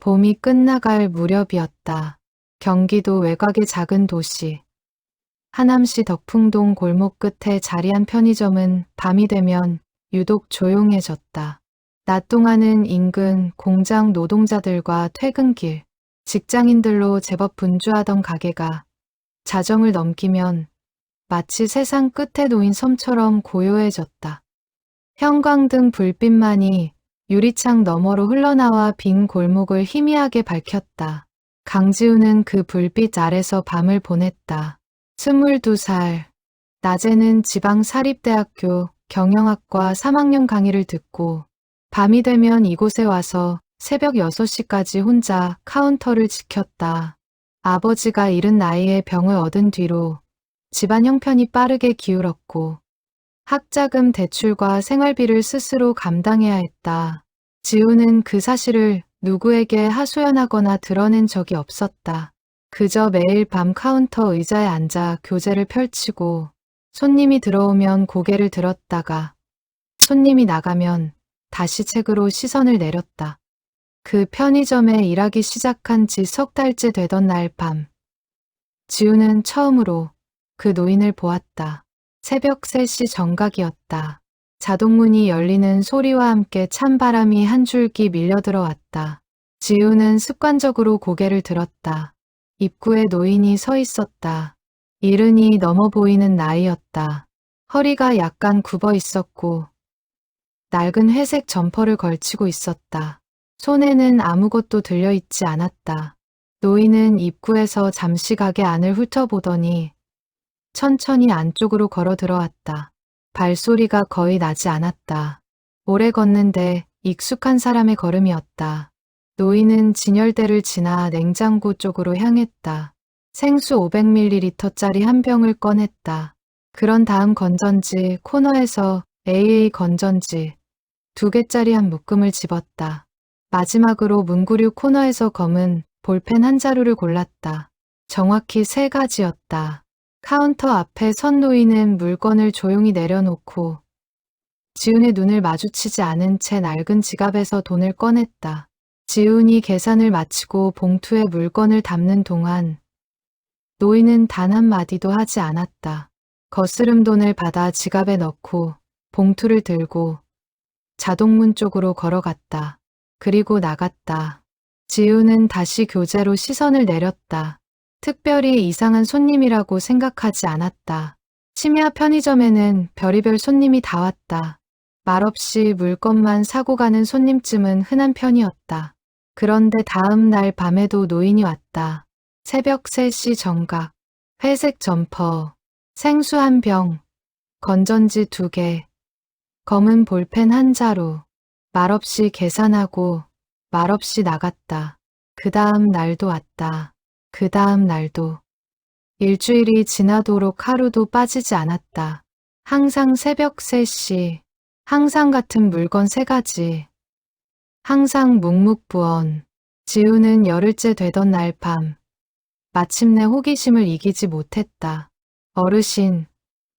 봄이 끝나갈 무렵이었다. 경기도 외곽의 작은 도시. 하남시 덕풍동 골목 끝에 자리한 편의점은 밤이 되면 유독 조용해졌다. 낮 동안은 인근 공장 노동자들과 퇴근길, 직장인들로 제법 분주하던 가게가 자정을 넘기면 마치 세상 끝에 놓인 섬처럼 고요해졌다. 형광등 불빛만이 유리창 너머로 흘러나와 빈 골목을 희미하게 밝혔다. 강지우는 그 불빛 아래서 밤을 보냈다. 22살. 낮에는 지방사립대학교 경영학과 3학년 강의를 듣고 밤이 되면 이곳에 와서 새벽 6시까지 혼자 카운터를 지켰다. 아버지가 이른 나이에 병을 얻은 뒤로 집안 형편이 빠르게 기울었고 학자금 대출과 생활비를 스스로 감당해야 했다. 지우는 그 사실을 누구에게 하소연하거나 드러낸 적이 없었다. 그저 매일 밤 카운터 의자에 앉아 교재를 펼치고 손님이 들어오면 고개를 들었다가 손님이 나가면 다시 책으로 시선을 내렸다. 그 편의점에 일하기 시작한 지 석 달째 되던 날 밤, 지우는 처음으로 그 노인을 보았다. 새벽 3시 정각이었다. 자동문이 열리는 소리와 함께 찬바람이 한 줄기 밀려들어왔다. 지우는 습관적으로 고개를 들었다. 입구에 노인이 서 있었다. 이른이 넘어 보이는 나이였다. 허리가 약간 굽어 있었고 낡은 회색 점퍼를 걸치고 있었다. 손에는 아무것도 들려있지 않았다. 노인은 입구에서 잠시 가게 안을 훑어보더니 천천히 안쪽으로 걸어 들어왔다. 발소리가 거의 나지 않았다. 오래 걷는데 익숙한 사람의 걸음이었다. 노인은 진열대를 지나 냉장고 쪽으로 향했다. 생수 500ml짜리 한 병을 꺼냈다. 그런 다음 건전지 코너에서 AA 건전지 2개짜리 한 묶음을 집었다. 마지막으로 문구류 코너에서 검은 볼펜 한 자루를 골랐다. 정확히 3가지였다. 카운터 앞에 선 노인은 물건을 조용히 내려놓고 지훈의 눈을 마주치지 않은 채 낡은 지갑에서 돈을 꺼냈다. 지훈이 계산을 마치고 봉투에 물건을 담는 동안 노인은 단 한마디도 하지 않았다. 거스름 돈을 받아 지갑에 넣고 봉투를 들고 자동문 쪽으로 걸어갔다. 그리고 나갔다. 지훈은 다시 교재로 시선을 내렸다. 특별히 이상한 손님이라고 생각하지 않았다. 심야 편의점에는 별의별 손님이 다 왔다. 말없이 물건만 사고 가는 손님쯤은 흔한 편이었다. 그런데 다음 날 밤에도 노인이 왔다. 새벽 3시 정각, 회색 점퍼, 생수 한 병, 건전지 2개, 검은 볼펜 한 자루, 말없이 계산하고 말없이 나갔다. 그 다음 날도 왔다. 그 다음 날도. 일주일이 지나도록 하루도 빠지지 않았다. 항상 새벽 3시, 항상 같은 물건 3가지. 항상 묵묵부언. 지우는 열흘째 되던 날 밤, 마침내 호기심을 이기지 못했다. 어르신,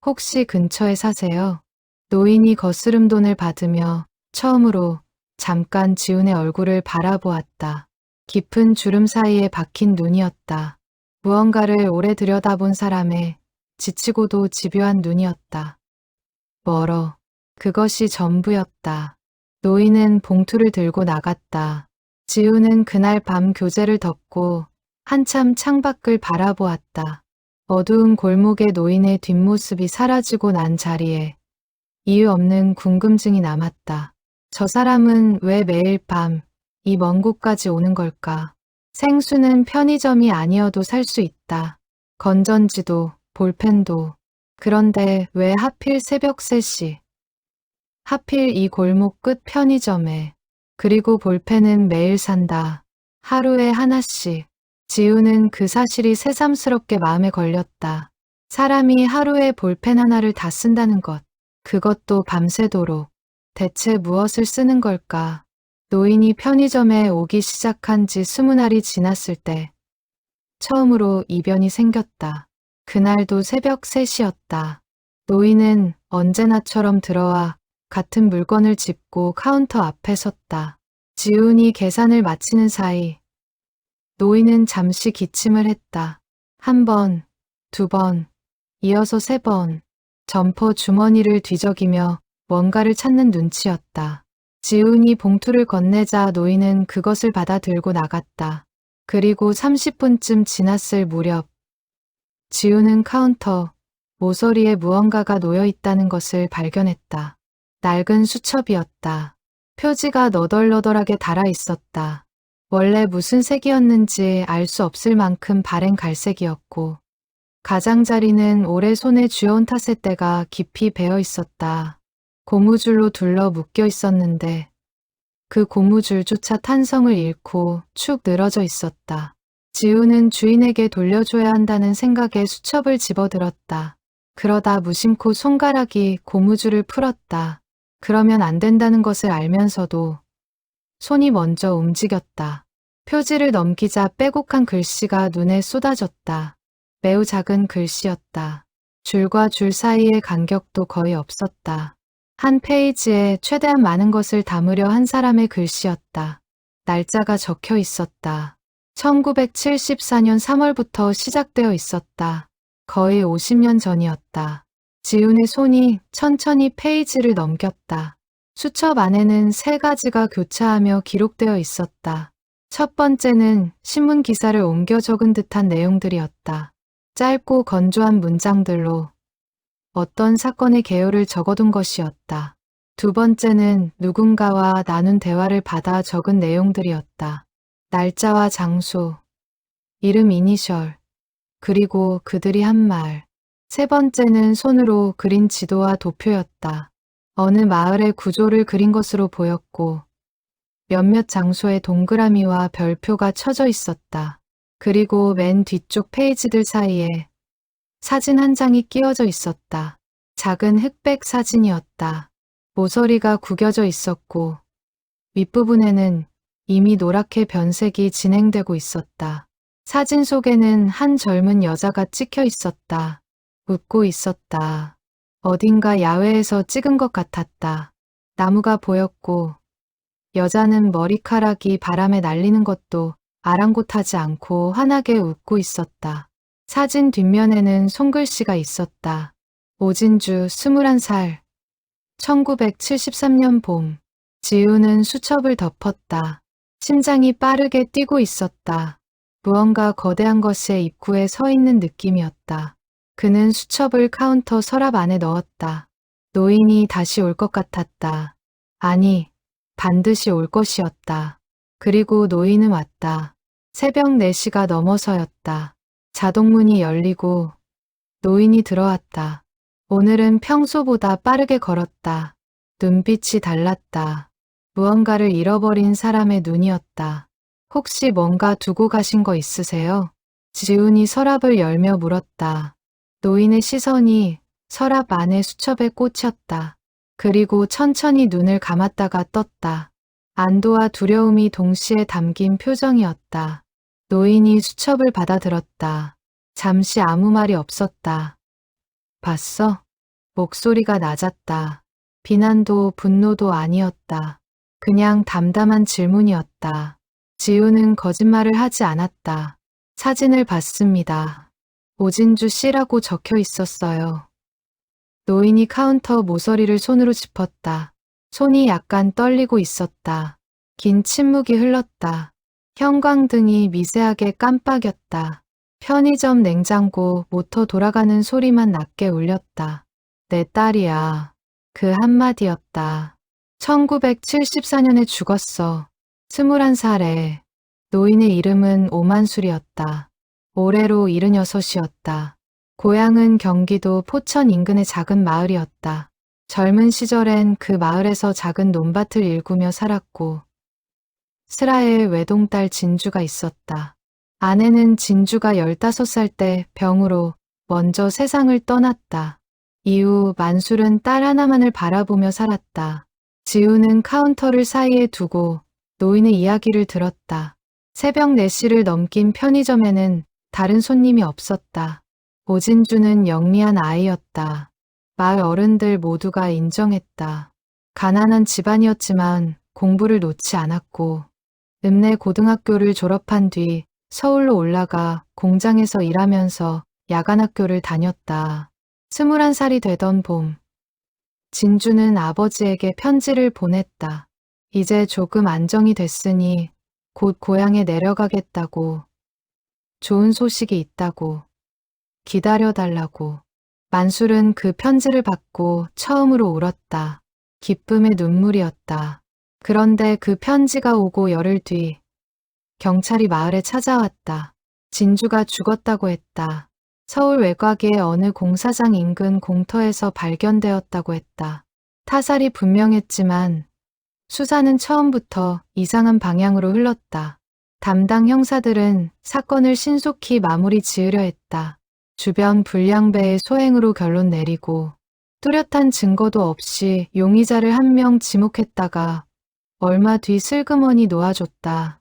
혹시 근처에 사세요? 노인이 거스름 돈을 받으며 처음으로 잠깐 지훈의 얼굴을 바라보았다. 깊은 주름 사이에 박힌 눈이었다. 무언가를 오래 들여다본 사람의 지치고도 집요한 눈이었다. 멀어. 그것이 전부였다. 노인은 봉투를 들고 나갔다. 지훈은 그날 밤 교재를 덮고 한참 창밖을 바라보았다. 어두운 골목의 노인의 뒷모습이 사라지고 난 자리에 이유 없는 궁금증이 남았다. 저 사람은 왜 매일 밤 이 먼 곳까지 오는 걸까? 생수는 편의점이 아니어도 살 수 있다. 건전지도, 볼펜도. 그런데 왜 하필 새벽 3시? 하필 이 골목 끝 편의점에. 그리고 볼펜은 매일 산다. 하루에 하나씩. 지우는 그 사실이 새삼스럽게 마음에 걸렸다. 사람이 하루에 볼펜 하나를 다 쓴다는 것. 그것도 밤새도록. 대체 무엇을 쓰는 걸까? 노인이 편의점에 오기 시작한 지 20날이 지났을 때 처음으로 이변이 생겼다. 그날도 새벽 3시였다. 노인은 언제나처럼 들어와 같은 물건을 짚고 카운터 앞에 섰다. 지훈이 계산을 마치는 사이 노인은 잠시 기침을 했다. 한 번, 두 번, 이어서 세 번. 점퍼 주머니를 뒤적이며 뭔가를 찾는 눈치였다. 지훈이 봉투를 건네자 노인은 그것을 받아 들고 나갔다. 그리고 30분쯤 지났을 무렵 지훈은 카운터 모서리에 무언가가 놓여 있다는 것을 발견했다. 낡은 수첩이었다. 표지가 너덜너덜하게 달아 있었다. 원래 무슨 색이었는지 알 수 없을 만큼 바랜 갈색이었고 가장자리는 오래 손에 쥐어온 탓에때가 깊이 베어 있었다. 고무줄로 둘러 묶여 있었는데 그 고무줄조차 탄성을 잃고 축 늘어져 있었다. 지훈은 주인에게 돌려줘야 한다는 생각에 수첩을 집어들었다. 그러다 무심코 손가락이 고무줄을 풀었다. 그러면 안 된다는 것을 알면서도 손이 먼저 움직였다. 표지를 넘기자 빼곡한 글씨가 눈에 쏟아졌다. 매우 작은 글씨였다. 줄과 줄 사이의 간격도 거의 없었다. 한 페이지에 최대한 많은 것을 담으려 한 사람의 글씨였다. 날짜가 적혀 있었다. 1974년 3월부터 시작되어 있었다. 거의 50년 전이었다. 지훈의 손이 천천히 페이지를 넘겼다. 수첩 안에는 세 가지가 교차하며 기록되어 있었다. 첫 번째는 신문 기사를 옮겨 적은 듯한 내용들이었다. 짧고 건조한 문장들로 어떤 사건의 개요를 적어둔 것이었다. 두 번째는 누군가와 나눈 대화를 받아 적은 내용들이었다. 날짜와 장소, 이름 이니셜, 그리고 그들이 한 말. 세 번째는 손으로 그린 지도와 도표였다. 어느 마을의 구조를 그린 것으로 보였고 몇몇 장소에 동그라미와 별표가 쳐져 있었다. 그리고 맨 뒤쪽 페이지들 사이에 사진 한 장이 끼워져 있었다. 작은 흑백 사진이었다. 모서리가 구겨져 있었고 윗부분에는 이미 노랗게 변색이 진행되고 있었다. 사진 속에는 한 젊은 여자가 찍혀 있었다. 웃고 있었다. 어딘가 야외에서 찍은 것 같았다. 나무가 보였고 여자는 머리카락이 바람에 날리는 것도 아랑곳하지 않고 환하게 웃고 있었다. 사진 뒷면에는 손글씨가 있었다. 오진주 21살 1973년 봄. 지훈은 수첩을 덮었다. 심장이 빠르게 뛰고 있었다. 무언가 거대한 것의 입구에 서 있는 느낌이었다. 그는 수첩을 카운터 서랍 안에 넣었다. 노인이 다시 올 것 같았다. 아니, 반드시 올 것이었다. 그리고 노인은 왔다. 새벽 4시가 넘어서였다. 자동문이 열리고 노인이 들어왔다. 오늘은 평소보다 빠르게 걸었다. 눈빛이 달랐다. 무언가를 잃어버린 사람의 눈이었다. 혹시 뭔가 두고 가신 거 있으세요? 지훈이 서랍을 열며 물었다. 노인의 시선이 서랍 안의 수첩에 꽂혔다. 그리고 천천히 눈을 감았다가 떴다. 안도와 두려움이 동시에 담긴 표정이었다. 노인이 수첩을 받아들었다. 잠시 아무 말이 없었다. 봤어? 목소리가 낮았다. 비난도 분노도 아니었다. 그냥 담담한 질문이었다. 지훈은 거짓말을 하지 않았다. 사진을 봤습니다. 오진주 씨라고 적혀 있었어요. 노인이 카운터 모서리를 손으로 짚었다. 손이 약간 떨리고 있었다. 긴 침묵이 흘렀다. 형광등이 미세하게 깜빡였다. 편의점 냉장고 모터 돌아가는 소리만 낮게 울렸다. 내 딸이야. 그 한마디였다. 1974년에 죽었어. 21살에. 노인의 이름은 오만술이었다. 올해로 76이었다. 고향은 경기도 포천 인근의 작은 마을이었다. 젊은 시절엔 그 마을에서 작은 논밭을 일구며 살았고 슬아의 외동딸 진주가 있었다. 아내는 진주가 15살 때 병으로 먼저 세상을 떠났다. 이후 만술은 딸 하나만을 바라보며 살았다. 지우는 카운터를 사이에 두고 노인의 이야기를 들었다. 새벽 4시를 넘긴 편의점에는 다른 손님이 없었다. 오진주는 영리한 아이였다. 마을 어른들 모두가 인정했다. 가난한 집안이었지만 공부를 놓지 않았고 읍내 고등학교를 졸업한 뒤 서울로 올라가 공장에서 일하면서 야간학교를 다녔다. 21살이 되던 봄, 진주는 아버지에게 편지를 보냈다. 이제 조금 안정이 됐으니 곧 고향에 내려가겠다고, 좋은 소식이 있다고, 기다려달라고. 만술은 그 편지를 받고 처음으로 울었다. 기쁨의 눈물이었다. 그런데 그 편지가 오고 열흘 뒤 경찰이 마을에 찾아왔다. 진주가 죽었다고 했다. 서울 외곽의 어느 공사장 인근 공터에서 발견되었다고 했다. 타살이 분명했지만 수사는 처음부터 이상한 방향으로 흘렀다. 담당 형사들은 사건을 신속히 마무리 지으려 했다. 주변 불량배의 소행으로 결론 내리고 뚜렷한 증거도 없이 용의자를 한 명 지목했다가 얼마 뒤 슬그머니 놓아줬다.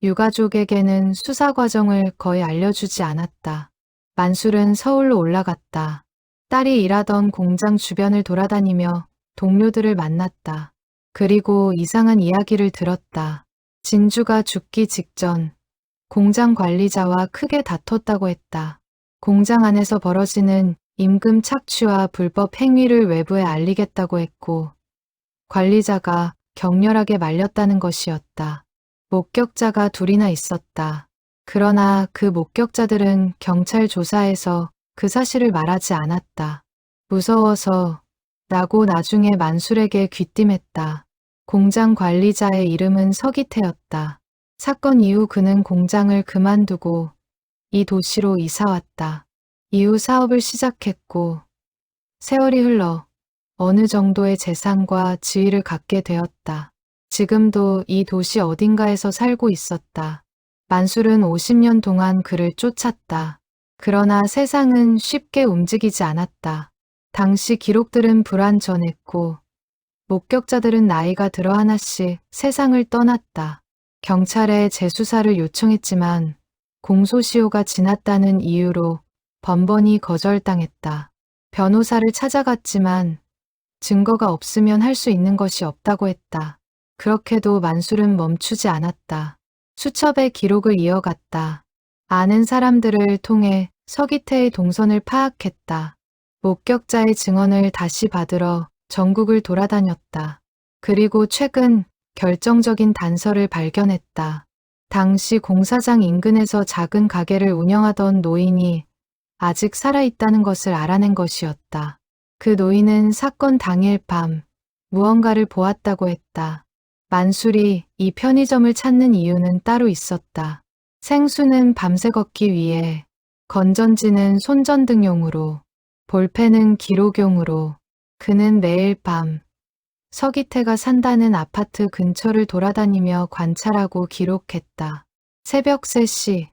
유가족에게는 수사 과정을 거의 알려주지 않았다. 만술은 서울로 올라갔다. 딸이 일하던 공장 주변을 돌아다니며 동료들을 만났다. 그리고 이상한 이야기를 들었다. 진주가 죽기 직전 공장 관리자와 크게 다퉜다고 했다. 공장 안에서 벌어지는 임금 착취와 불법 행위를 외부에 알리겠다고 했고 관리자가 격렬하게 말렸다는 것이었다. 목격자가 둘이나 있었다. 그러나 그 목격자들은 경찰 조사에서 그 사실을 말하지 않았다. 무서워서 라고 나중에 만술에게 귀띔했다. 공장 관리자의 이름은 서기태였다. 사건 이후 그는 공장을 그만두고 이 도시로 이사왔다. 이후 사업을 시작했고 세월이 흘러 어느 정도의 재산과 지위를 갖게 되었다. 지금도 이 도시 어딘가에서 살고 있었다. 만술은 50년 동안 그를 쫓았다. 그러나 세상은 쉽게 움직이지 않았다. 당시 기록들은 불완전했고 목격자들은 나이가 들어 하나씩 세상을 떠났다. 경찰에 재수사를 요청했지만 공소시효가 지났다는 이유로 번번이 거절당했다. 변호사를 찾아갔지만 증거가 없으면 할 수 있는 것이 없다고 했다. 그렇게도 만술은 멈추지 않았다. 수첩의 기록을 이어갔다. 아는 사람들을 통해 서기태의 동선을 파악했다. 목격자의 증언을 다시 받으러 전국을 돌아다녔다. 그리고 최근 결정적인 단서를 발견했다. 당시 공사장 인근에서 작은 가게를 운영하던 노인이 아직 살아있다는 것을 알아낸 것이었다. 그 노인은 사건 당일 밤 무언가를 보았다고 했다. 만술이 이 편의점을 찾는 이유는 따로 있었다. 생수는 밤새 걷기 위해, 건전지는 손전등용으로, 볼펜은 기록용으로 그는 매일 밤 서기태가 산다는 아파트 근처를 돌아다니며 관찰하고 기록했다. 새벽 3시,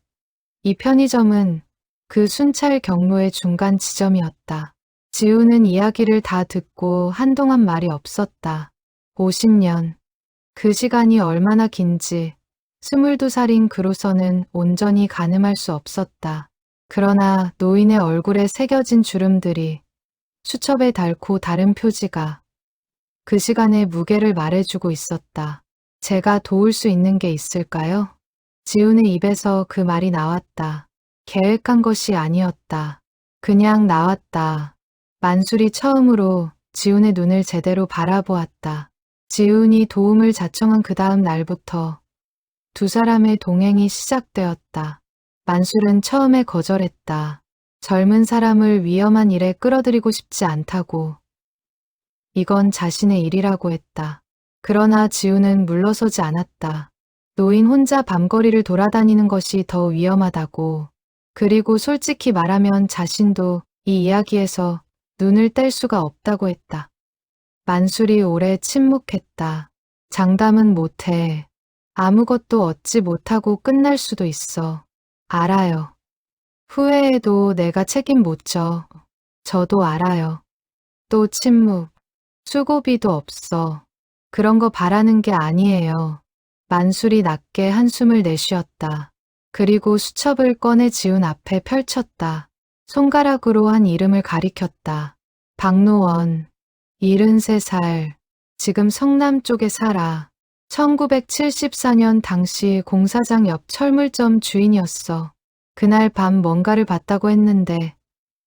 이 편의점은 그 순찰 경로의 중간 지점이었다. 지우는 이야기를 다 듣고 한동안 말이 없었다. 50년, 그 시간이 얼마나 긴지 22살인 그로서는 온전히 가늠할 수 없었다. 그러나 노인의 얼굴에 새겨진 주름들이, 수첩에 닳고 다른 표지가 그 시간의 무게를 말해주고 있었다. 제가 도울 수 있는 게 있을까요? 지훈의 입에서 그 말이 나왔다. 계획한 것이 아니었다. 그냥 나왔다. 만술이 처음으로 지훈의 눈을 제대로 바라보았다. 지훈이 도움을 자청한 그 다음 날부터 두 사람의 동행이 시작되었다. 만술은 처음에 거절했다. 젊은 사람을 위험한 일에 끌어들이고 싶지 않다고. 이건 자신의 일이라고 했다. 그러나 지훈은 물러서지 않았다. 노인 혼자 밤거리를 돌아다니는 것이 더 위험하다고. 그리고 솔직히 말하면 자신도 이 이야기에서 눈을 뗄 수가 없다고 했다. 만술이 오래 침묵했다. 장담은 못해. 아무것도 얻지 못하고 끝날 수도 있어. 알아요. 후회해도 내가 책임 못 져. 저도 알아요. 또 침묵. 수고비도 없어. 그런 거 바라는 게 아니에요. 만술이 낮게 한숨을 내쉬었다. 그리고 수첩을 꺼내 지훈 앞에 펼쳤다. 손가락으로 한 이름을 가리켰다. 박노원, 73살, 지금 성남 쪽에 살아. 1974년 당시 공사장 옆 철물점 주인이었어. 그날 밤 뭔가를 봤다고 했는데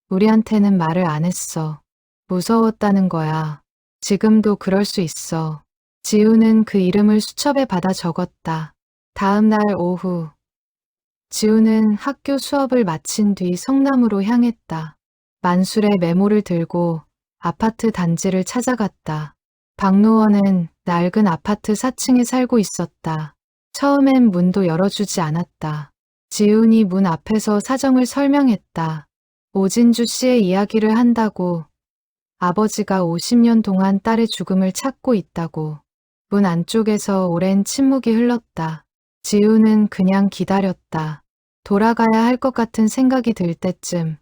우리한테는 말을 안 했어. 무서웠다는 거야. 지금도 그럴 수 있어. 지우는 그 이름을 수첩에 받아 적었다. 다음 날 오후 지우는 학교 수업을 마친 뒤 성남으로 향했다. 만술의 메모를 들고 아파트 단지를 찾아갔다. 박노원은 낡은 아파트 4층에 살고 있었다. 처음엔 문도 열어주지 않았다. 지훈이 문 앞에서 사정을 설명했다. 오진주 씨의 이야기를 한다고. 아버지가 50년 동안 딸의 죽음을 찾고 있다고. 문 안쪽에서 오랜 침묵이 흘렀다. 지훈은 그냥 기다렸다. 돌아가야 할 것 같은 생각이 들 때쯤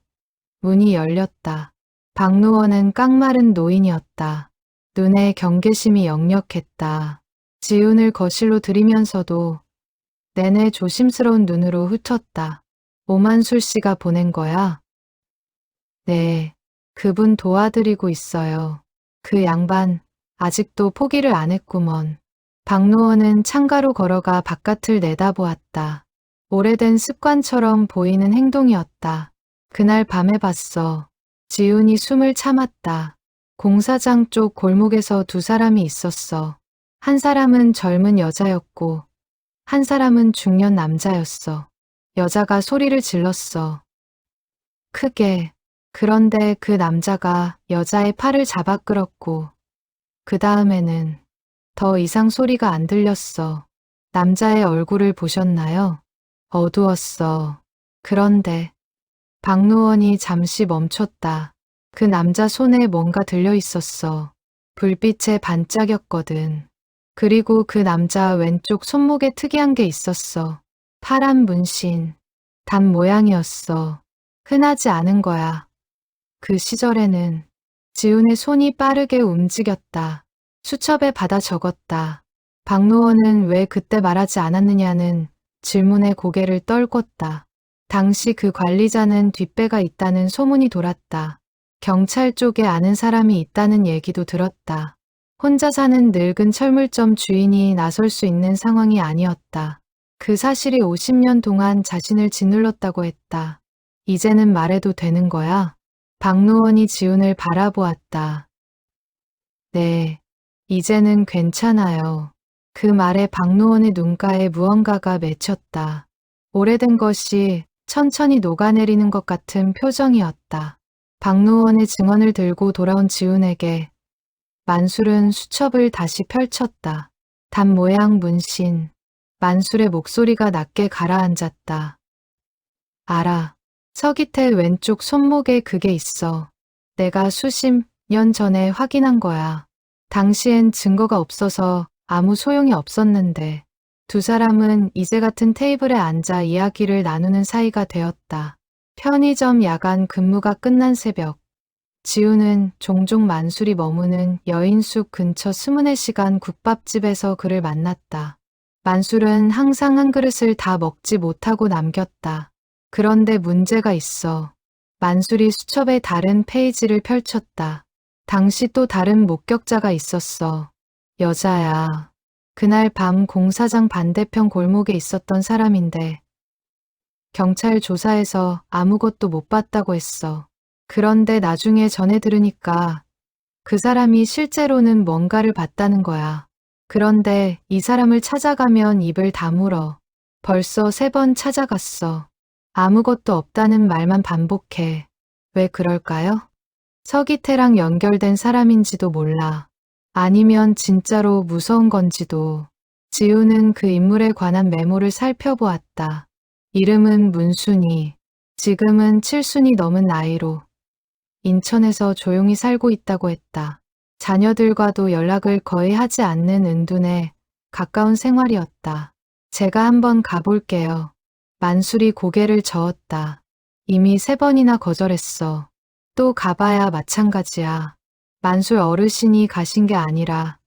문이 열렸다. 박노원은 깡마른 노인이었다. 눈에 경계심이 역력했다. 지훈을 거실로 들이면서도 내내 조심스러운 눈으로 훑었다. 오만술 씨가 보낸 거야? 네, 그분 도와드리고 있어요. 그 양반 아직도 포기를 안 했구먼. 박노원은 창가로 걸어가 바깥을 내다보았다. 오래된 습관처럼 보이는 행동이었다. 그날 밤에 봤어. 지훈이 숨을 참았다. 공사장 쪽 골목에서 두 사람이 있었어. 한 사람은 젊은 여자였고 한 사람은 중년 남자였어. 여자가 소리를 질렀어. 크게. 그런데 그 남자가 여자의 팔을 잡아 끌었고 그 다음에는 더 이상 소리가 안 들렸어. 남자의 얼굴을 보셨나요? 어두웠어. 그런데 박노원이 잠시 멈췄다. 그 남자 손에 뭔가 들려 있었어. 불빛에 반짝였거든. 그리고 그 남자 왼쪽 손목에 특이한 게 있었어. 파란 문신. 단 모양이었어. 흔하지 않은 거야. 그 시절에는 지훈의 손이 빠르게 움직였다. 수첩에 받아 적었다. 박노원은 왜 그때 말하지 않았느냐는 질문에 고개를 떨궜다. 당시 그 관리자는 뒷배가 있다는 소문이 돌았다. 경찰 쪽에 아는 사람이 있다는 얘기도 들었다. 혼자 사는 늙은 철물점 주인이 나설 수 있는 상황이 아니었다. 그 사실이 50년 동안 자신을 짓눌렀다고 했다. 이제는 말해도 되는 거야? 박노원이 지훈을 바라보았다. 네, 이제는 괜찮아요. 그 말에 박노원의 눈가에 무언가가 맺혔다. 오래된 것이 천천히 녹아내리는 것 같은 표정이었다. 박노원의 증언을 들고 돌아온 지훈에게 만술은 수첩을 다시 펼쳤다. 단 모양 문신. 만술의 목소리가 낮게 가라앉았다. 알아. 서기태 왼쪽 손목에 그게 있어. 내가 수십 년 전에 확인한 거야. 당시엔 증거가 없어서 아무 소용이 없었는데 두 사람은 이제 같은 테이블에 앉아 이야기를 나누는 사이가 되었다. 편의점 야간 근무가 끝난 새벽. 지우는 종종 만술이 머무는 여인숙 근처 스문의 시간 국밥집에서 그를 만났다. 만술은 항상 한 그릇을 다 먹지 못하고 남겼다. 그런데 문제가 있어. 만술이 수첩의 다른 페이지를 펼쳤다. 당시 또 다른 목격자가 있었어. 여자야. 그날 밤 공사장 반대편 골목에 있었던 사람인데 경찰 조사에서 아무것도 못 봤다고 했어. 그런데 나중에 전해 들으니까 그 사람이 실제로는 뭔가를 봤다는 거야. 그런데 이 사람을 찾아가면 입을 다물어. 벌써 3번 찾아갔어. 아무것도 없다는 말만 반복해. 왜 그럴까요? 서기태랑 연결된 사람인지도 몰라. 아니면 진짜로 무서운 건지도. 지우는 그 인물에 관한 메모를 살펴보았다. 이름은 문순이. 지금은 7순이 넘은 나이로 인천에서 조용히 살고 있다고 했다. 자녀들과도 연락을 거의 하지 않는 은둔에 가까운 생활이었다. 제가 한번 가볼게요. 만술이 고개를 저었다. 이미 3번이나 거절했어. 또 가봐야 마찬가지야. 만술 어르신이 가신 게 아니라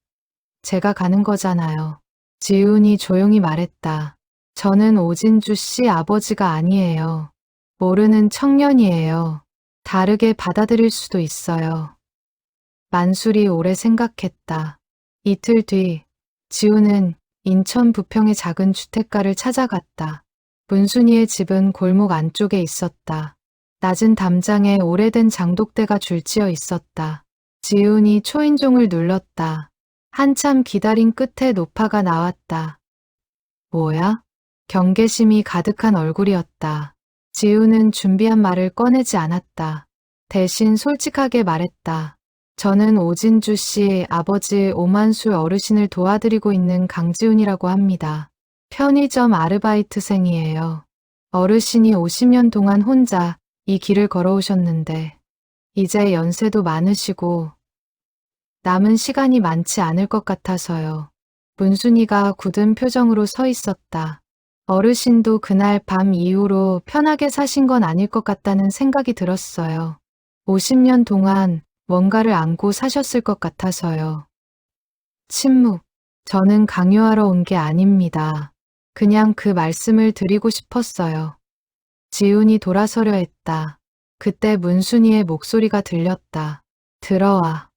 제가 가는 거잖아요. 지훈이 조용히 말했다. 저는 오진주 씨 아버지가 아니에요. 모르는 청년이에요. 다르게 받아들일 수도 있어요. 만술이 오래 생각했다. 이틀 뒤 지훈은 인천 부평의 작은 주택가를 찾아갔다. 문순이의 집은 골목 안쪽에 있었다. 낮은 담장에 오래된 장독대가 줄지어 있었다. 지훈이 초인종을 눌렀다. 한참 기다린 끝에 노파가 나왔다. 뭐야? 경계심이 가득한 얼굴이었다. 지훈은 준비한 말을 꺼내지 않았다. 대신 솔직하게 말했다. 저는 오진주 씨 아버지 오만술 어르신을 도와드리고 있는 강지훈이라고 합니다. 편의점 아르바이트생이에요. 어르신이 50년 동안 혼자 이 길을 걸어오셨는데 이제 연세도 많으시고 남은 시간이 많지 않을 것 같아서요. 문순이가 굳은 표정으로 서 있었다. 어르신도 그날 밤 이후로 편하게 사신 건 아닐 것 같다는 생각이 들었어요. 50년 동안 뭔가를 안고 사셨을 것 같아서요. 침묵. 저는 강요하러 온 게 아닙니다. 그냥 그 말씀을 드리고 싶었어요. 지훈이 돌아서려 했다. 그때 문순이의 목소리가 들렸다. 들어와.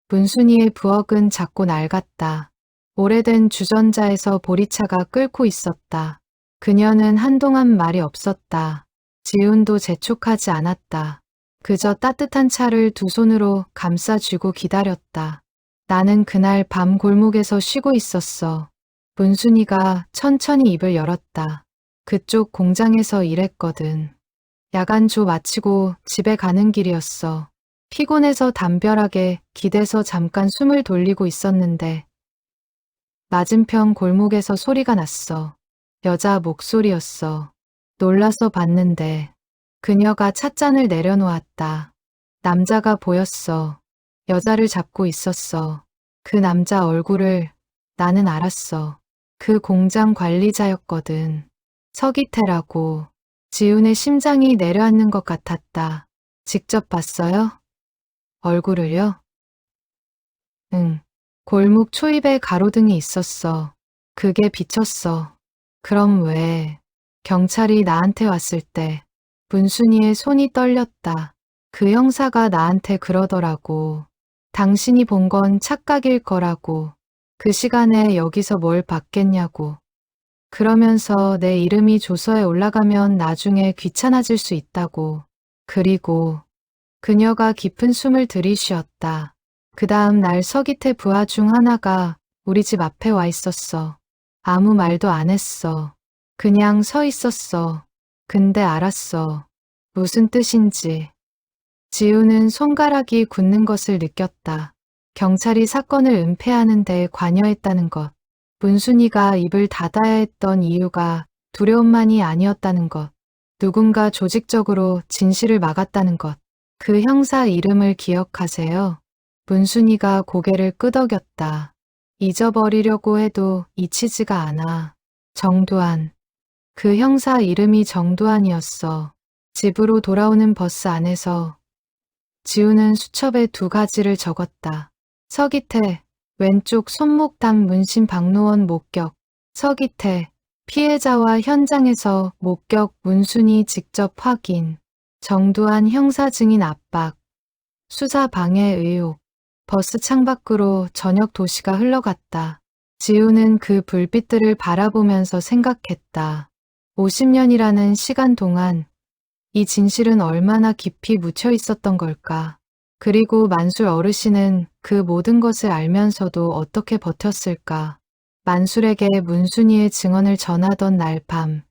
문순이의 부엌은 작고 낡았다. 오래된 주전자에서 보리차가 끓고 있었다. 그녀는 한동안 말이 없었다. 지훈도 재촉하지 않았다. 그저 따뜻한 차를 두 손으로 감싸쥐고 기다렸다. 나는 그날 밤 골목에서 쉬고 있었어. 문순이가 천천히 입을 열었다. 그쪽 공장에서 일했거든. 야간조 마치고 집에 가는 길이었어. 피곤해서 담벼락에 기대서 잠깐 숨을 돌리고 있었는데 맞은편 골목에서 소리가 났어. 여자 목소리였어. 놀라서 봤는데 그녀가 찻잔을 내려놓았다. 남자가 보였어. 여자를 잡고 있었어. 그 남자 얼굴을 나는 알았어. 그 공장 관리자였거든. 서기태라고. 지훈의 심장이 내려앉는 것 같았다. 직접 봤어요? 얼굴을요? 응. 골목 초입에 가로등이 있었어. 그게 비쳤어. 그럼 왜? 경찰이 나한테 왔을 때 문순이의 손이 떨렸다. 그 형사가 나한테 그러더라고. 당신이 본 건 착각일 거라고. 그 시간에 여기서 뭘 봤겠냐고. 그러면서 내 이름이 조서에 올라가면 나중에 귀찮아질 수 있다고. 그리고 그녀가 깊은 숨을 들이쉬었다. 그 다음 날 서기태 부하 중 하나가 우리 집 앞에 와 있었어. 아무 말도 안 했어. 그냥 서 있었어. 근데 알았어. 무슨 뜻인지. 지우는 손가락이 굳는 것을 느꼈다. 경찰이 사건을 은폐하는 데 관여했다는 것. 문순이가 입을 닫아야 했던 이유가 두려움만이 아니었다는 것. 누군가 조직적으로 진실을 막았다는 것. 그 형사 이름을 기억하세요? 문순이가 고개를 끄덕였다. 잊어버리려고 해도 잊히지가 않아. 정두환. 그 형사 이름이 정두환이었어. 집으로 돌아오는 버스 안에서 지우는 수첩에 두 가지를 적었다. 서기태, 왼쪽 손목담 문신 박노원 목격. 서기태, 피해자와 현장에서 목격 문순이 직접 확인. 정두환 형사 증인 압박. 수사 방해 의혹. 버스 창밖으로 저녁 도시가 흘러갔다. 지우는 그 불빛들을 바라보면서 생각했다. 50년이라는 시간 동안 이 진실은 얼마나 깊이 묻혀 있었던 걸까? 그리고 만술 어르신은 그 모든 것을 알면서도 어떻게 버텼을까? 만술에게 문순이의 증언을 전하던 날 밤.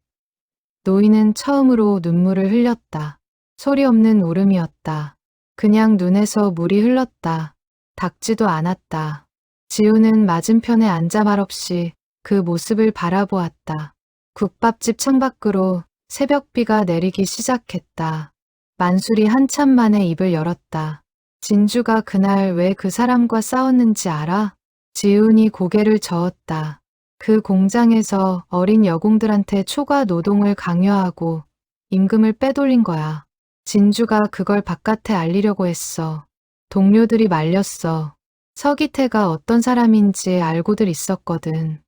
노인은 처음으로 눈물을 흘렸다. 소리 없는 울음이었다. 그냥 눈에서 물이 흘렀다. 닦지도 않았다. 지우는 맞은편에 앉아 말없이 그 모습을 바라보았다. 국밥집 창밖으로 새벽비가 내리기 시작했다. 만술이 한참 만에 입을 열었다. 진주가 그날 왜 그 사람과 싸웠는지 알아? 지훈이 고개를 저었다. 그 공장에서 어린 여공들한테 초과 노동을 강요하고 임금을 빼돌린 거야. 진주가 그걸 바깥에 알리려고 했어. 동료들이 말렸어. 서기태가 어떤 사람인지 알고들 있었거든.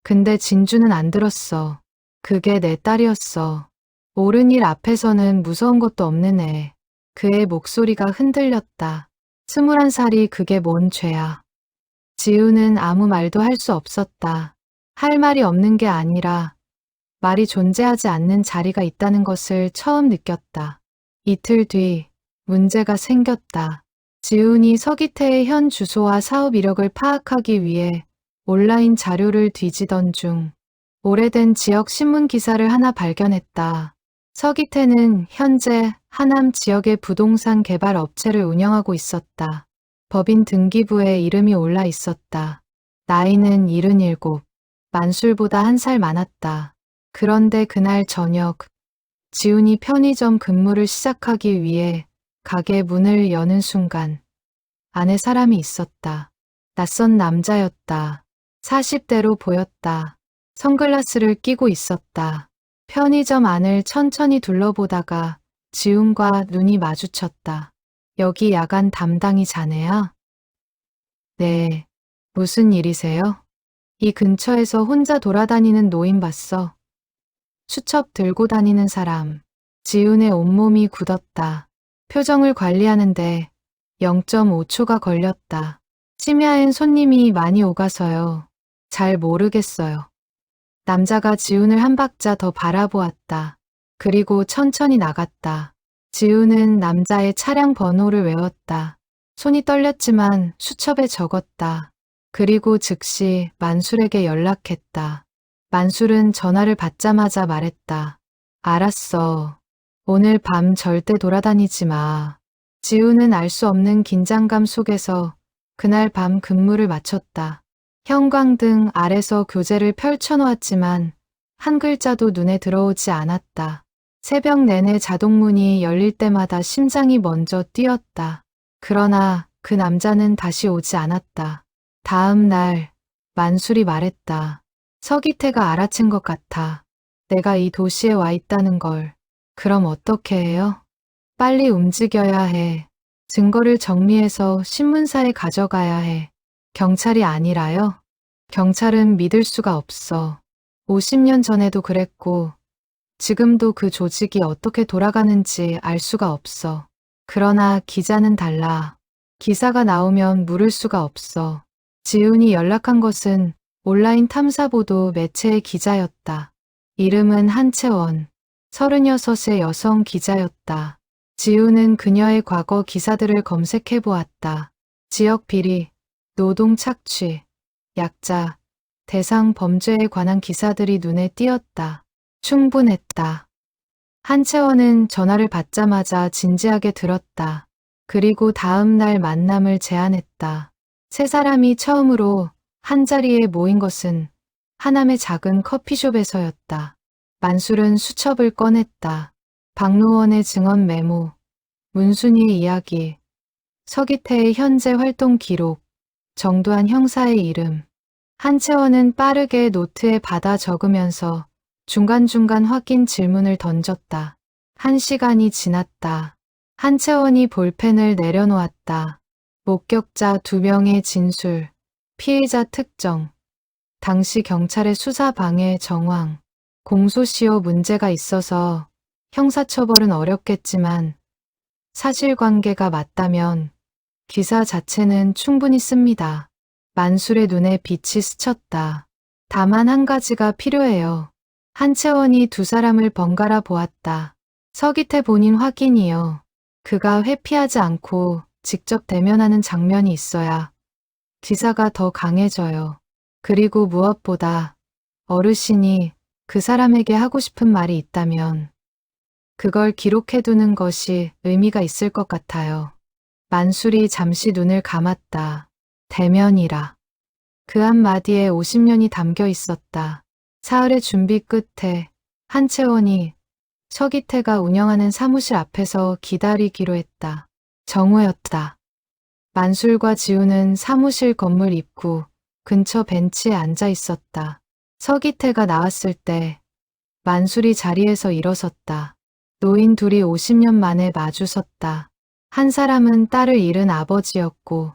근데 진주는 안 들었어. 그게 내 딸이었어. 옳은 일 앞에서는 무서운 것도 없는 애. 그의 목소리가 흔들렸다. 21살이 그게 뭔 죄야. 지우는 아무 말도 할 수 없었다. 할 말이 없는 게 아니라 말이 존재하지 않는 자리가 있다는 것을 처음 느꼈다. 이틀 뒤 문제가 생겼다. 지훈이 서기태의 현 주소와 사업 이력을 파악하기 위해 온라인 자료를 뒤지던 중 오래된 지역 신문 기사를 하나 발견했다. 서기태는 현재 하남 지역의 부동산 개발 업체를 운영하고 있었다. 법인 등기부에 이름이 올라 있었다. 나이는 77, 만술보다 1살 많았다. 그런데 그날 저녁, 지훈이 편의점 근무를 시작하기 위해 가게 문을 여는 순간 안에 사람이 있었다. 낯선 남자였다. 40대로 보였다. 선글라스를 끼고 있었다. 편의점 안을 천천히 둘러보다가 지훈과 눈이 마주쳤다. 여기 야간 담당이 자네야? 네. 무슨 일이세요? 이 근처에서 혼자 돌아다니는 노인 봤어. 수첩 들고 다니는 사람. 지훈의 온몸이 굳었다. 표정을 관리하는데 0.5초가 걸렸다. 심야엔 손님이 많이 오가서요. 잘 모르겠어요. 남자가 지훈을 한 박자 더 바라보았다. 그리고 천천히 나갔다. 지훈은 남자의 차량 번호를 외웠다. 손이 떨렸지만 수첩에 적었다. 그리고 즉시 만술에게 연락했다. 만술은 전화를 받자마자 말했다. 알았어. 오늘 밤 절대 돌아다니지 마. 지훈은 알 수 없는 긴장감 속에서 그날 밤 근무를 마쳤다. 형광등 아래서 교재를 펼쳐놓았지만 한 글자도 눈에 들어오지 않았다. 새벽 내내 자동문이 열릴 때마다 심장이 먼저 뛰었다. 그러나 그 남자는 다시 오지 않았다. 다음 날 만술이 말했다. 서기태가 알아챈 것 같아. 내가 이 도시에 와 있다는 걸. 그럼 어떻게 해요? 빨리 움직여야 해. 증거를 정리해서 신문사에 가져가야 해. 경찰이 아니라요? 경찰은 믿을 수가 없어. 50년 전에도 그랬고 지금도 그 조직이 어떻게 돌아가는지 알 수가 없어. 그러나 기자는 달라. 기사가 나오면 물을 수가 없어. 지훈이 연락한 것은 온라인 탐사보도 매체의 기자였다. 이름은 한채원. 36의 여성 기자였다. 지훈은 그녀의 과거 기사들을 검색해 보았다. 지역 비리, 노동 착취, 약자, 대상 범죄에 관한 기사들이 눈에 띄었다. 충분했다. 한채원은 전화를 받자마자 진지하게 들었다. 그리고 다음 날 만남을 제안했다. 세 사람이 처음으로 한자리에 모인 것은 하남의 작은 커피숍에서였다. 만술은 수첩을 꺼냈다. 박노원의 증언 메모, 문순이의 이야기, 서기태의 현재 활동 기록, 정두환 형사의 이름. 한채원은 빠르게 노트에 받아 적으면서 중간중간 확인 질문을 던졌다. 1시간이 지났다. 한채원이 볼펜을 내려놓았다. 목격자 2명의 진술, 피해자 특정, 당시 경찰의 수사 방해 정황, 공소시효 문제가 있어서 형사처벌은 어렵겠지만 사실관계가 맞다면 기사 자체는 충분히 씁니다. 만술의 눈에 빛이 스쳤다. 다만 한 가지가 필요해요. 한채원이 두 사람을 번갈아 보았다. 서기태 본인 확인이요. 그가 회피하지 않고 직접 대면하는 장면이 있어야 기사가 더 강해져요. 그리고 무엇보다 어르신이 그 사람에게 하고 싶은 말이 있다면 그걸 기록해두는 것이 의미가 있을 것 같아요. 만술이 잠시 눈을 감았다. 대면이라. 그 한마디에 50년이 담겨 있었다. 사흘의 준비 끝에 한채원이 서기태가 운영하는 사무실 앞에서 기다리기로 했다. 정오였다. 만술과 지훈은 사무실 건물 입구 근처 벤치에 앉아 있었다. 서기태가 나왔을 때 만술이 자리에서 일어섰다. 노인 둘이 50년 만에 마주 섰다. 한 사람은 딸을 잃은 아버지였고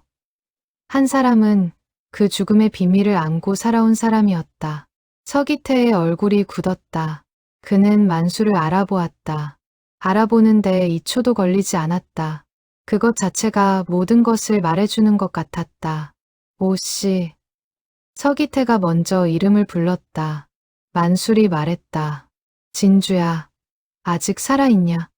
한 사람은 그 죽음의 비밀을 안고 살아온 사람이었다. 서기태의 얼굴이 굳었다. 그는 만술을 알아보았다. 알아보는데 2초도 걸리지 않았다. 그것 자체가 모든 것을 말해주는 것 같았다. 오씨, 서기태가 먼저 이름을 불렀다. 만술이 말했다. 진주야, 아직 살아있냐?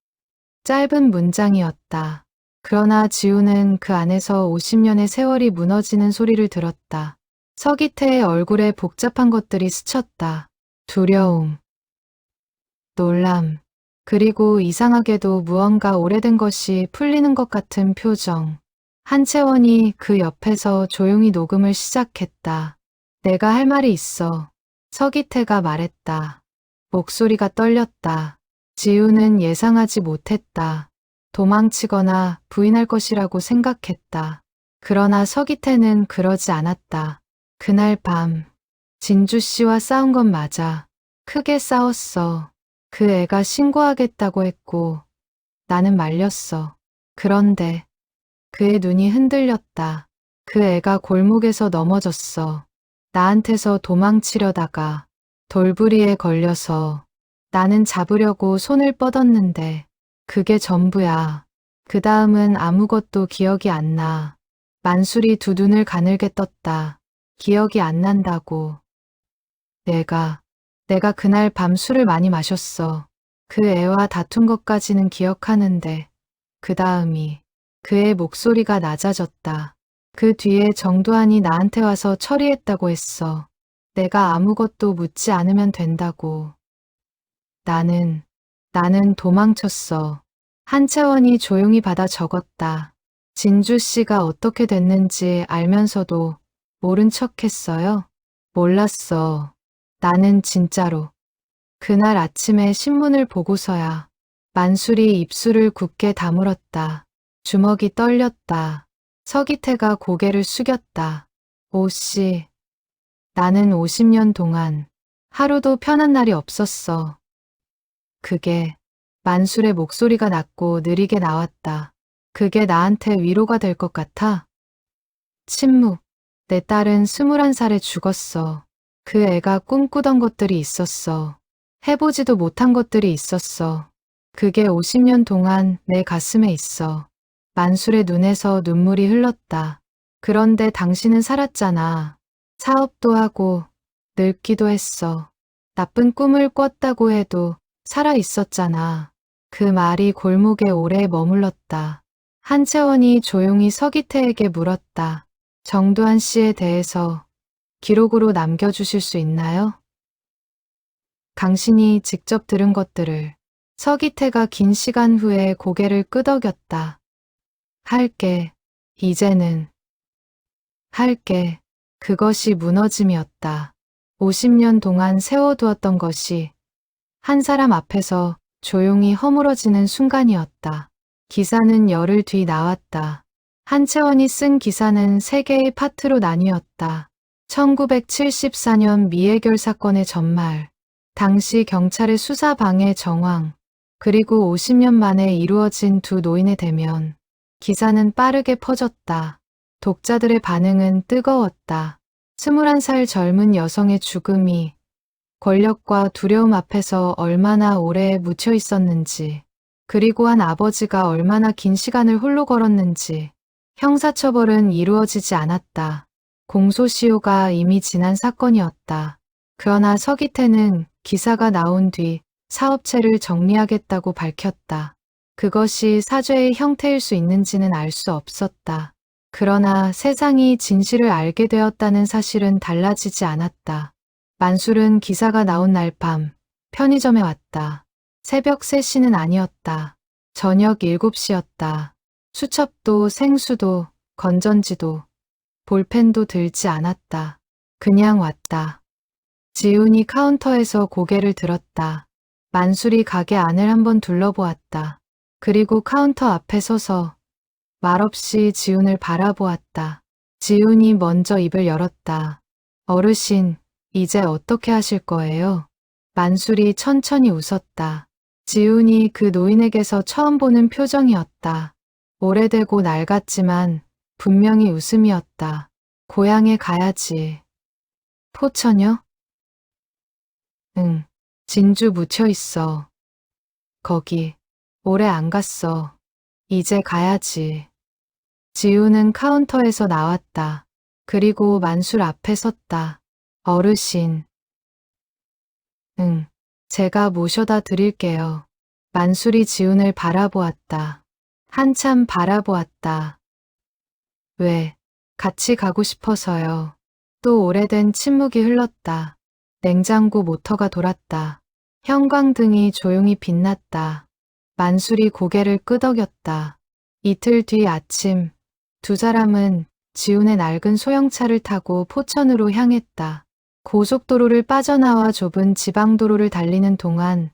짧은 문장이었다. 그러나 지우는 그 안에서 50년의 세월이 무너지는 소리를 들었다. 서기태의 얼굴에 복잡한 것들이 스쳤다. 두려움, 놀람, 그리고 이상하게도 무언가 오래된 것이 풀리는 것 같은 표정. 한채원이 그 옆에서 조용히 녹음을 시작했다. 내가 할 말이 있어. 서기태가 말했다. 목소리가 떨렸다. 지우는 예상하지 못했다. 도망치거나 부인할 것이라고 생각했다. 그러나 서기태는 그러지 않았다. 그날 밤, 진주 씨와 싸운 건 맞아. 크게 싸웠어. 그 애가 신고하겠다고 했고, 나는 말렸어. 그런데 그의 눈이 흔들렸다. 그 애가 골목에서 넘어졌어. 나한테서 도망치려다가 돌부리에 걸려서 나는 잡으려고 손을 뻗었는데 그게 전부야. 그 다음은 아무것도 기억이 안 나. 만술이 두 눈을 가늘게 떴다. 기억이 안 난다고. 내가 그날 밤 술을 많이 마셨어. 그 애와 다툰 것까지는 기억하는데 그 다음이 그의 목소리가 낮아졌다. 그 뒤에 정두환이 나한테 와서 처리했다고 했어. 내가 아무것도 묻지 않으면 된다고. 나는 도망쳤어. 한채원이 조용히 받아 적었다. 진주 씨가 어떻게 됐는지 알면서도 모른 척 했어요? 몰랐어. 나는 진짜로. 그날 아침에 신문을 보고서야 만술이 입술을 굳게 다물었다. 주먹이 떨렸다. 서기태가 고개를 숙였다. 오 씨, 나는 50년 동안 하루도 편한 날이 없었어. 그게 만술의 목소리가 낮고 느리게 나왔다. 그게 나한테 위로가 될 것 같아? 침묵. 내 딸은 21살에 죽었어. 그 애가 꿈꾸던 것들이 있었어. 해보지도 못한 것들이 있었어. 그게 50년 동안 내 가슴에 있어. 만술의 눈에서 눈물이 흘렀다. 그런데 당신은 살았잖아. 사업도 하고 늙기도 했어. 나쁜 꿈을 꿨다고 해도 살아 있었잖아. 그 말이 골목에 오래 머물렀다. 한채원이 조용히 서기태에게 물었다. 정두환 씨에 대해서 기록으로 남겨주실 수 있나요? 당신이 직접 들은 것들을. 서기태가 긴 시간 후에 고개를 끄덕였다. 할게. 이제는. 할게. 그것이 무너짐이었다. 50년 동안 세워두었던 것이 한 사람 앞에서 조용히 허물어지는 순간이었다. 기사는 열흘 뒤 나왔다. 한채원이 쓴 기사는 3개의 파트로 나뉘었다. 1974년 미해결 사건의 전말, 당시 경찰의 수사 방해 정황, 그리고 50년 만에 이루어진 두 노인의 대면. 기사는 빠르게 퍼졌다. 독자들의 반응은 뜨거웠다. 21살 젊은 여성의 죽음이 권력과 두려움 앞에서 얼마나 오래 묻혀 있었는지, 그리고 한 아버지가 얼마나 긴 시간을 홀로 걸었는지. 형사처벌은 이루어지지 않았다. 공소시효가 이미 지난 사건이었다. 그러나 서기태는 기사가 나온 뒤 사업체를 정리하겠다고 밝혔다. 그것이 사죄의 형태일 수 있는지는 알 수 없었다. 그러나 세상이 진실을 알게 되었다는 사실은 달라지지 않았다. 만술은 기사가 나온 날 밤 편의점에 왔다. 새벽 3시는 아니었다. 저녁 7시였다. 수첩도 생수도 건전지도 볼펜도 들지 않았다. 그냥 왔다. 지훈이 카운터에서 고개를 들었다. 만술이 가게 안을 한번 둘러보았다. 그리고 카운터 앞에 서서 말없이 지훈을 바라보았다. 지훈이 먼저 입을 열었다. 어르신, 이제 어떻게 하실 거예요? 만술이 천천히 웃었다. 지훈이 그 노인에게서 처음 보는 표정이었다. 오래되고 낡았지만 분명히 웃음이었다. 고향에 가야지. 포천요? 응, 진주 묻혀 있어. 거기. 오래 안 갔어. 이제 가야지. 지우는 카운터에서 나왔다. 그리고 만술 앞에 섰다. 어르신. 응, 제가 모셔다 드릴게요. 만술이 지훈을 바라보았다. 한참 바라보았다. 왜? 같이 가고 싶어서요. 또 오래된 침묵이 흘렀다. 냉장고 모터가 돌았다. 형광등이 조용히 빛났다. 만술이 고개를 끄덕였다. 이틀 뒤 아침, 두 사람은 지훈의 낡은 소형차를 타고 포천으로 향했다. 고속도로를 빠져나와 좁은 지방도로를 달리는 동안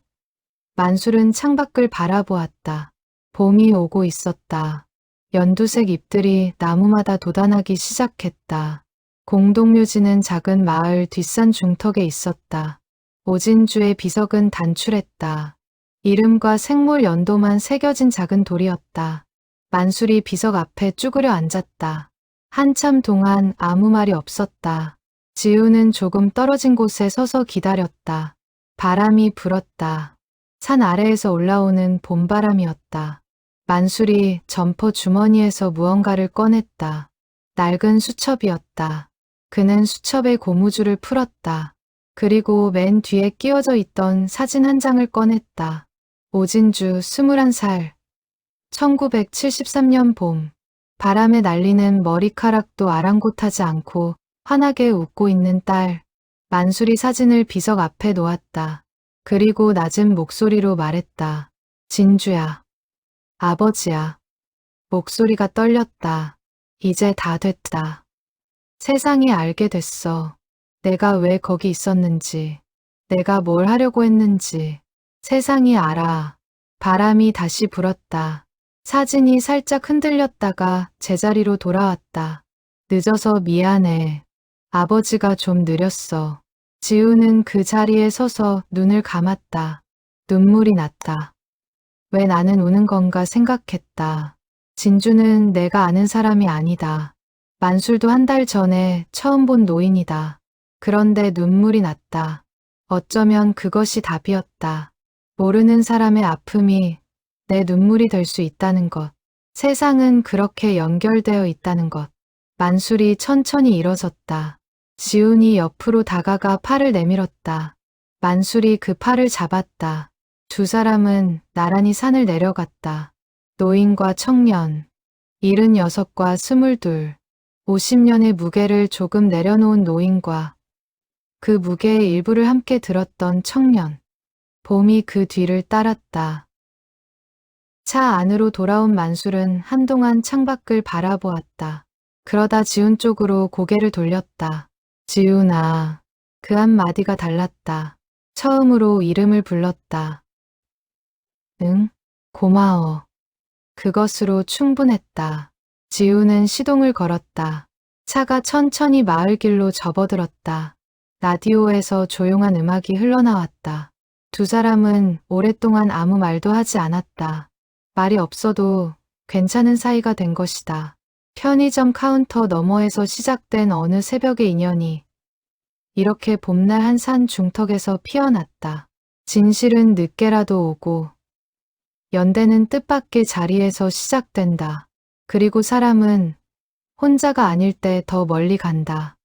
만술은 창밖을 바라보았다. 봄이 오고 있었다. 연두색 잎들이 나무마다 돋아나기 시작했다. 공동묘지는 작은 마을 뒷산 중턱에 있었다. 오진주의 비석은 단출했다. 이름과 생물 연도만 새겨진 작은 돌이었다. 만술이 비석 앞에 쭈그려 앉았다. 한참 동안 아무 말이 없었다. 지우는 조금 떨어진 곳에 서서 기다렸다. 바람이 불었다. 산 아래에서 올라오는 봄바람이었다. 만술이 점퍼 주머니에서 무언가를 꺼냈다. 낡은 수첩이었다. 그는 수첩의 고무줄을 풀었다. 그리고 맨 뒤에 끼워져 있던 사진 한 장을 꺼냈다. 오진주 21살. 1973년 봄. 바람에 날리는 머리카락도 아랑곳하지 않고 환하게 웃고 있는 딸. 만술이 사진을 비석 앞에 놓았다. 그리고 낮은 목소리로 말했다. 진주야. 아버지야. 목소리가 떨렸다. 이제 다 됐다. 세상이 알게 됐어. 내가 왜 거기 있었는지. 내가 뭘 하려고 했는지. 세상이 알아. 바람이 다시 불었다. 사진이 살짝 흔들렸다가 제자리로 돌아왔다. 늦어서 미안해. 아버지가 좀 느렸어. 지우는 그 자리에 서서 눈을 감았다. 눈물이 났다. 왜 나는 우는 건가 생각했다. 진주는 내가 아는 사람이 아니다. 만술도 한 달 전에 처음 본 노인이다. 그런데 눈물이 났다. 어쩌면 그것이 답이었다. 모르는 사람의 아픔이 내 눈물이 될 수 있다는 것. 세상은 그렇게 연결되어 있다는 것. 만술이 천천히 일어섰다. 지훈이 옆으로 다가가 팔을 내밀었다. 만술이 그 팔을 잡았다. 두 사람은 나란히 산을 내려갔다. 노인과 청년, 76과 22, 50년의 무게를 조금 내려놓은 노인과 그 무게의 일부를 함께 들었던 청년. 봄이 그 뒤를 따랐다. 차 안으로 돌아온 만술은 한동안 창밖을 바라보았다. 그러다 지훈 쪽으로 고개를 돌렸다. 지훈아. 그 한마디가 달랐다. 처음으로 이름을 불렀다. 응? 고마워. 그것으로 충분했다. 지훈은 시동을 걸었다. 차가 천천히 마을길로 접어들었다. 라디오에서 조용한 음악이 흘러나왔다. 두 사람은 오랫동안 아무 말도 하지 않았다. 말이 없어도 괜찮은 사이가 된 것이다. 편의점 카운터 너머에서 시작된 어느 새벽의 인연이 이렇게 봄날 한 산 중턱에서 피어났다. 진실은 늦게라도 오고 연대는 뜻밖의 자리에서 시작된다. 그리고 사람은 혼자가 아닐 때 더 멀리 간다.